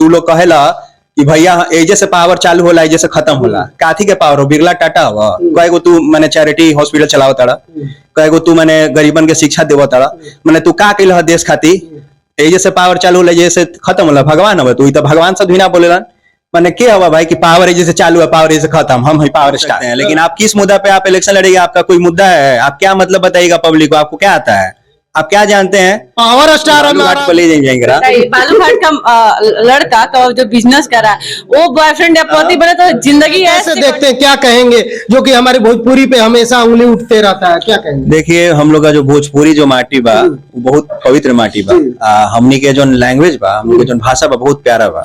तू लोग कहेला कि भैया एजे से पावर चालू होला एजे से खत्म होला, काथी के पावर हो? बिरला टाटा हवा? कएगो तू माने चैरिटी हॉस्पिटल चलाव ताड़ा, कएगो तू माने गरीबन के शिक्षा देव ताड़ा, माने तू का कइल ह देश खातिर? एजे से पावर चालू होला एजे से खत्म होला? भगवान हवा तू? ई तो भगवान सब भी ना बोलेलन। माने क्या हुआ भाई कि पावर एजे से चालू है पावर एजे से खत्म, हम ही पावर स्टार हैं। लेकिन आप किस मुद्दा पे आप इलेक्शन लड़ेंगे? आपका कोई मुद्दा है? आप क्या मतलब बताइएगा पब्लिक को? आपको क्या आता है? आप क्या जानते हैं? पावर स्टार पे ले जाएंगे बालूघाट का लड़का का जो बिजनेस करा वो बॉयफ्रेंड या पति बने तो जिंदगी ऐसे देखते हैं। क्या कहेंगे जो कि हमारे भोजपुरी पे हमेशा उंगली उठते रहता है, क्या कहेंगे? देखिए हम लोग का जो भोजपुरी जो माटी बा वो बहुत पवित्र माटी बा। हमनी के जो लैंग्वेज बा, हमनी के जो भाषा बा बहुत प्यारा बा।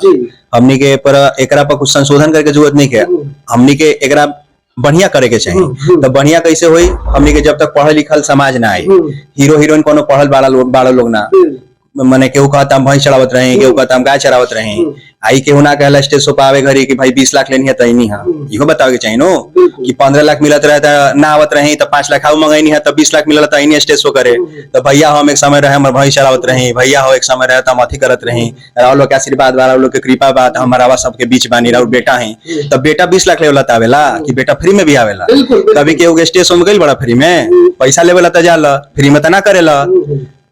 हमनी के पर एकरा पर कुछ संशोधन करके जरूरत नहीं है। हमनी के एकरा बढ़िया करे के चाहिए। तो बढ़िया कैसे हुई? हमनी के जब तक पढ़ल लिखल समाज ना आई, हीरो हीरोइन कोनो पढ़ल बाड़ा लोग ना, माने केहू कहता हम भैंस चढ़ावत रहे, केहू कहता हम गाय चढ़ावत रहे, आई केहू ना कहला स्टेज शो पावे घरी कि भाई 20 लाख लेनी है तैनी है। इहो बतावे के चाहिए नो कि 15 लाख मिलत रहे तो ना आवत रहे, तो 5 लाख आऊ मंगैनी है, तो 20 लाख मिलल तैनी स्टेज शो करे। तो भैया हम एक समय रहे हमर भैंस चढ़ावत रहे, भैया हो एक समय रहे तो हम अथी करत रहे, राव लोग के आशीर्वाद बा, राव लोग के कृपा बा, हमारा सबके बीच बानी राव बेटा है। तब बेटा 20 लाख लेवला आवेला कि बेटा फ्री में भी आवेला? कभी केहू के स्टेज शो में गइल बड़ा फ्री में? पैसा लेवला त जाला, फ्री में त ना करेला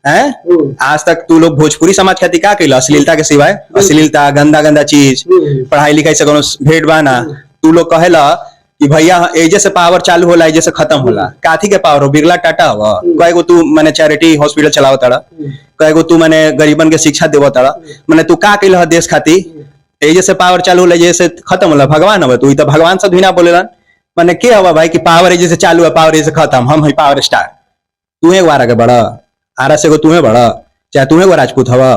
हैं? आज तक तू लोग भोजपुरी समाज खातिर का कइला? अश्लीलता के सिवाय, अश्लीलता गंदा गंदा चीज, पढ़ाई लिखाई से कोनो भेंट बा ना। तू लोग कहेला कि भैया एजे से पावर चालू होला एजे से खत्म होला, काथी के पावर हो? बिरला टाटा हवा? कएगो तू माने चैरिटी हॉस्पिटल चलाव ताड़ा, कएगो तू माने गरीबन के शिक्षा देव ताड़ा, माने तू का कइल ह देश खातिर? एजे से पावर चालू होला एजे से खत्म होला? भगवान हवा तू? ई तो भगवान सब भी ना बोलेलन। माने क्या हुआ भाई कि पावर एजे से चालू है पावर एजे से खत्म, हम ही पावर स्टार। तू एक बार आगे बढ़ा, आरा से तुम्हें बड़ा, चाहे तुम्हें वो राजपूत हवा।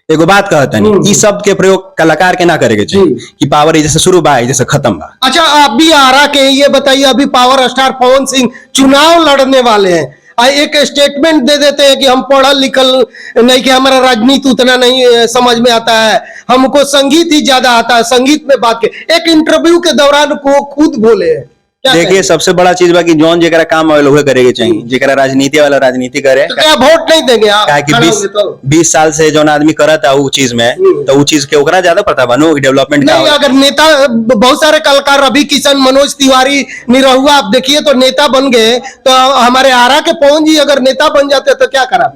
एगो बात कहता नहीं, इस शब्द के प्रयोग कलाकार के ना करेंगे चाहिए कि पावर जैसे शुरू बा जैसे खत्म बा। अच्छा आप भी आरा के ये बताइए, अभी पावर स्टार पवन सिंह चुनाव लड़ने वाले हैं, एक स्टेटमेंट दे देते हैं कि हम पढ़ल लिखल नहीं, कि हमारा राजनीति उतना नहीं समझ में आता है, हमको संगीत ही ज्यादा आता है, संगीत में बात के एक इंटरव्यू के दौरान को खुद बोले। देखिए सबसे बड़ा चीज बा कि जौन जेकरा काम आवे लोहे करेके चाहिए, जेकरा राजनीति वाला राजनीति करे। तो क्या वोट नहीं देंगे आप? कि 20 साल से जौन आदमी करता वो चीज में, तो वो चीज के ओकरा ज्यादा पता बा नो डेवलपमेंट का। अगर नेता, बहुत सारे कलाकार रवि किशन, मनोज तिवारी, निरहुआ आप देखिए तो नेता बन गए, तो हमारे आरा के पवन जी अगर नेता बन जाते तो क्या करा?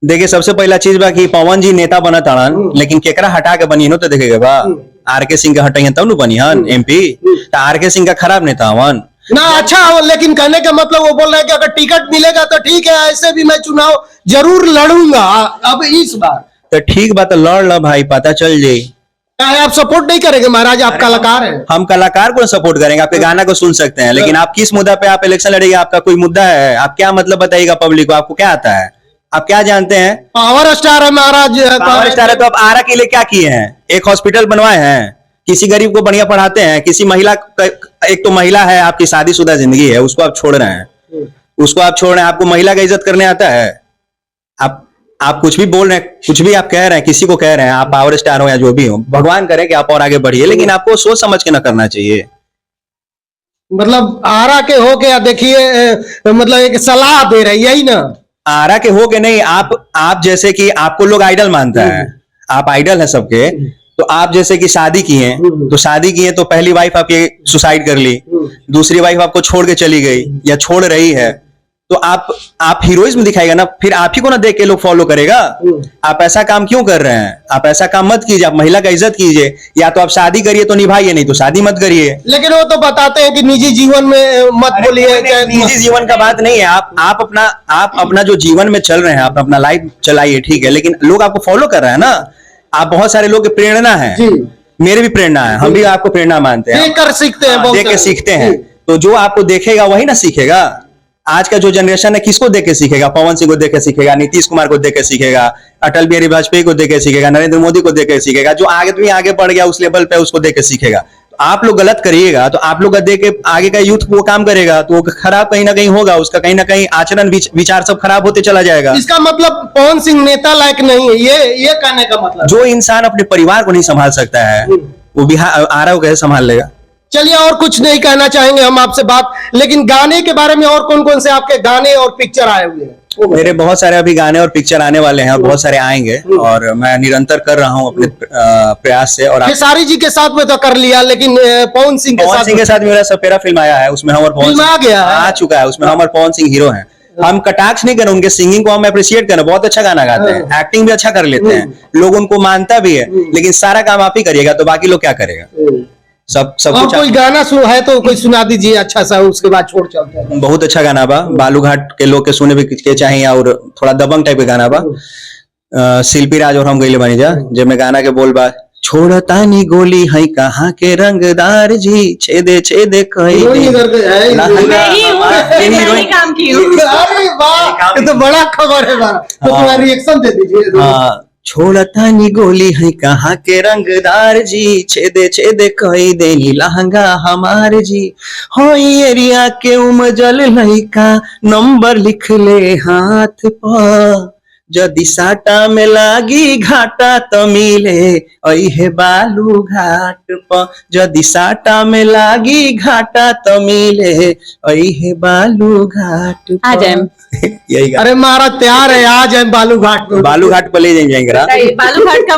देखिए सबसे पहला चीज बा कि पवन जी नेता बनत ताड़न, लेकिन केकरा हटा के बनी नो तो देखेगा बा। आर.के. सिंह का हटाइए तब नु बनी हन एमपी। तो आर.के. सिंह का खराब नेता हवन ना? अच्छा, लेकिन कहने का मतलब वो बोल रहे हैं कि अगर टिकट मिलेगा तो ठीक है, ऐसे भी मैं चुनाव जरूर लड़ूंगा अब इस बार। तो ठीक बात, लड़ लो भाई, पता चल जाये। आप सपोर्ट नहीं करेंगे महाराज? आप कलाकार हैं। हम कलाकार को सपोर्ट करेंगे, आपके गाना को सुन सकते हैं, लेकिन आप किस मुद्दा पे आप इलेक्शन लड़ेंगे? आपका कोई मुद्दा है? आप क्या मतलब बताइएगा पब्लिक को? आपको क्या आता है? आप क्या जानते हैं? पावर स्टार है महाराज। पावर स्टार है तो आप आरा के लिए क्या किए हैं? एक हॉस्पिटल बनवाए हैं, किसी गरीब को बढ़िया पढ़ाते हैं, किसी महिला, एक तो महिला है आपकी शादीशुदा जिंदगी है, उसको आप छोड़ रहे हैं, उसको आप छोड़ रहे हैं। आपको महिला का इज्जत करने आता है? आप कुछ भी बोल रहे हैं, कुछ भी आप कह रहे हैं, किसी को कह रहे हैं, आप पावर स्टार हो या जो भी हो, भगवान करे कि आप और आगे बढ़िए, लेकिन आपको सोच समझ के ना करना चाहिए। मतलब आरा के हो गया, देखिए मतलब एक सलाह दे रहे, यही ना? आरा के हो के नहीं, आप जैसे कि आपको लोग आइडल मानता है, आप आइडल है सबके। तो आप जैसे कि शादी की हैं, तो शादी की है तो पहली वाइफ आपकी सुसाइड कर ली, दूसरी वाइफ आपको छोड़ के चली गई या छोड़ रही है, तो आप हीरोइज्म दिखाएगा ना, फिर आप ही को ना देख के लोग फॉलो करेगा। आप ऐसा काम क्यों कर रहे हैं? आप ऐसा काम मत कीजिए, आप महिला का इज्जत कीजिए, या तो आप शादी करिए तो निभाइए, नहीं तो शादी मत करिए। लेकिन वो तो बताते हैं कि निजी जीवन में मत बोलिए। निजी जीवन का बात नहीं है, आप अपना जो जीवन में चल रहे हैं, आप अपना लाइफ चलाइए, ठीक है, लेकिन लोग आपको फॉलो कर रहे हैं ना। आप बहुत सारे लोग की प्रेरणा है, मेरे भी प्रेरणा है, हम भी आपको प्रेरणा मानते हैं, देखकर सीखते हैं, देख के सीखते हैं। तो जो आपको देखेगा वही ना सीखेगा। आज का जो जनरेशन है किसको देख के सीखेगा? पवन सिंह को देख के सीखेगा, नीतीश कुमार को देख के सीखेगा, अटल बिहारी वाजपेयी को देख के सीखेगा, नरेंद्र मोदी को देख के सीखेगा। जो आगे बढ़ गया उस लेवल पे उसको देख के सीखेगा। आप लोग गलत करिएगा तो आप लोग का देख के आगे का यूथ वो काम करेगा, तो वो खराब कहीं ना कहीं होगा, उसका कहीं ना कहीं आचरण विचार सब खराब होते चला जाएगा। इसका मतलब पवन सिंह नेता लायक नहीं है, ये कहने का मतलब? जो इंसान अपने परिवार को नहीं संभाल सकता है वो बिहार आरा को कैसे संभाल लेगा? चलिए, और कुछ नहीं कहना चाहेंगे हम आपसे बात, लेकिन गाने के बारे में और कौन कौन से आपके गाने और पिक्चर आए हुए हैं? मेरे बहुत सारे अभी गाने और पिक्चर आने वाले हैं और बहुत सारे आएंगे और मैं निरंतर कर रहा हूँ अपने प्रयास से। और खेसारी जी के साथ में तो कर लिया, लेकिन पवन सिंह के साथ मेरा सपेरा फिल्म आया है, उसमें हम और पवन फिल्म आ गया है? आ चुका है, उसमें हम और पवन सिंह हीरो हैं। हम कटाक्ष नहीं करें, उनके सिंगिंग को हम अप्रिशिएट करें, बहुत अच्छा गाना गाते हैं, एक्टिंग भी अच्छा कर लेते हैं, लोग उनको मानता भी है, लेकिन सारा काम आप ही करिएगा तो बाकी लोग क्या करेगा? सब कुछ कोई गाना है तो कोई सुना दीजिए अच्छा सा, उसके बाद छोड़ चलते हैं। बहुत अच्छा गाना बा, बालूघाट के लोग के सुने भी के चाहिए और थोड़ा दबंग टाइप के गाना बा। शिल्पी राज और हम गईले बनी जा, जब मैं गाना के बोल बा, छोड़तानी गोली है कहाँ के रंगदार जी, छेदे छेदे कई काम की हूँ। अरे वाह, ये तो बड़ा खबर है बा। तो तुम्हारा रिएक्शन दे दीजिए। हाँ, छोड़तानी गोली है कहाँ के रंगदार जी, छेदे छेदे कई देनी लहंगा हमार जी, हो एरिया के उमजल लइका नंबर लिख ले हाथ पर, जदि साटा में लागी घाटा तो मिले अहे बालू घाट पर, जदि साटा में लागी घाटा तो मिले अहे बालू घाट आ जाए। यही गाना। अरे मारा तैयार है, आ जाए बालू घाट पे। बालू घाट पर ले जाएंगे। बालूघाट का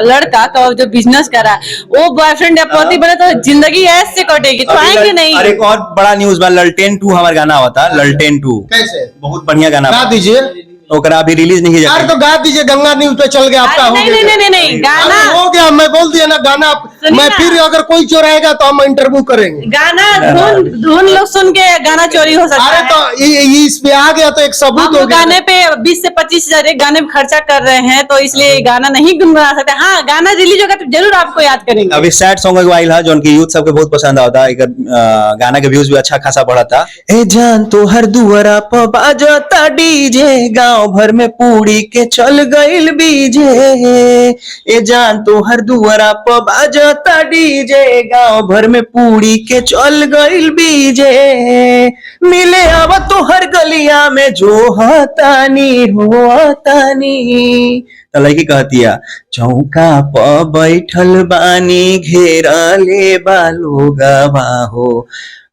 लड़का का जो बिजनेस कर रहा है, वो बॉयफ्रेंड या पति बने तो जिंदगी ऐसे कटेगी, तो आएंगे नहीं। और एक और बड़ा न्यूज बा, ललटेन 2 हमारा गाना होता, ललटेन 2 कैसे? बहुत बढ़िया गाना गा बा। दीजिए। ओकरा अभी रिलीज नहीं किया। यार तो गा दीजिए, गंगा न्यूज पे चल गया आपका। हो नहीं गया। नहीं नहीं नहीं गाना अरे हो गया, मैं बोल दिया ना गाना। सुनिए मैं ना। फिर अगर कोई चोराएगा तो हम इंटरव्यू करेंगे। गाना धुन लोग सुन के गाना चोरी हो सकता अरे है। तो इस पे आ गया तो एक सबूत हम हो लोग गया। गाने पे 20 से 25 हजार एक गाने में खर्चा कर रहे हैं, तो इसलिए गाना नहीं गुनगुना सकते। हाँ, गाना रिलीज होगा तो जरूर आपको याद करेंगे। अभी सैड सॉन्ग वाइल है जो उनकी यूथ सबके बहुत पसंद आता है, गाना के व्यूज भी अच्छा खासा बढ़ा था। ए जान तो हर दुआरा पर बाजता डीजे, गांव भर में पूरी के चल गइल बीजे, ए जान तो हर दुआरा पर बाजता डीजे, गांव भर में पूरी के चल गइल बीजे, मिले अब तो हर गलिया में जो हतानी होतानी। तो लड़की कहतिया, चौका प बैठल बानी घेरले बालोगवा हो,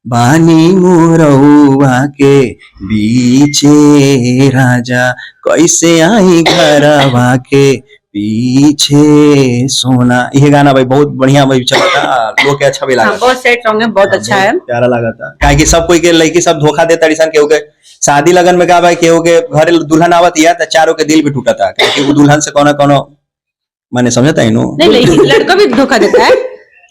बानी मोरौआ के बीचे राजा, कैसे आई घरवा के पीछे सोना। ये गाना भाई बहुत बढ़िया भाई चला था, लोग के अच्छा भी लगा। बहुत सेट सॉन्ग है, बहुत अच्छा है, प्यारा लगा था। काहे कि सब कोई के लड़की सब धोखा देता रिसन, केहू के शादी लगन में का भाई, केहू के घर दुल्हन आवत या तो चारों के दिल भी टूटा था, क्योंकि वो दुल्हन से कोनो मैंने समझता ही नहीं, लड़का भी धोखा देता है,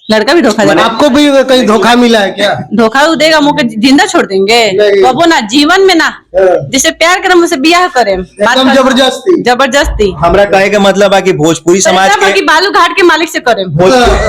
लड़का भी धोखा देता है। आपको भी कहीं धोखा मिला है क्या? धोखा वो देगा, मुझे जिंदा छोड़ देंगे कबो ना, जीवन में ना। जिसे प्यार करे मुझसे बियाह करे, एकदम जबरदस्ती। जबरदस्ती। हमरा कहे के मतलब है कि भोजपुरी समाज के बालू घाट के मालिक से करे।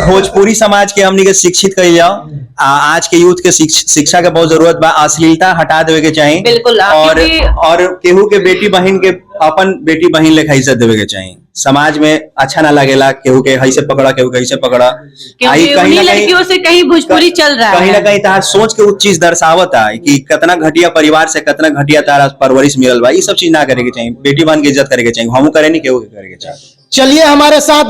भोजपुरी समाज के हमनी के शिक्षित कही जाओ। आज के यूथ के शिक्षा के बहुत जरूरत बा, अश्लीलता हटा देवे के चाहिए। बिल्कुल। और केहू के बेटी बहन के अपन बेटी बहन लेखा इज्जत देवे के चाहिए। समाज में अच्छा ना लगेला केहू के हई से पकड़ा, केहू के हई से पकड़ा। कहीं लड़कियों से कहीं भोजपुरी चल रहा है, कहीं ना कहीं तार सोच के उस चीज दर्शावता है कि कितना घटिया परिवार से कितना घटिया तारा परवरिश मिलल बा। ये सब चीज ना करे के चाहिए, बेटी बहन की इज्जत करे के चाहिए। हम करे नहीं, केहू के करे के चाहिए। चलिए, हमारे साथ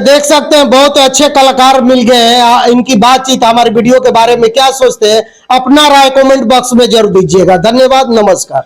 देख सकते हैं बहुत अच्छे कलाकार मिल गए हैं। इनकी बातचीत हमारे वीडियो के बारे में क्या सोचते हैं, अपना राय कमेंट बॉक्स में जरूर दीजिएगा। धन्यवाद, नमस्कार।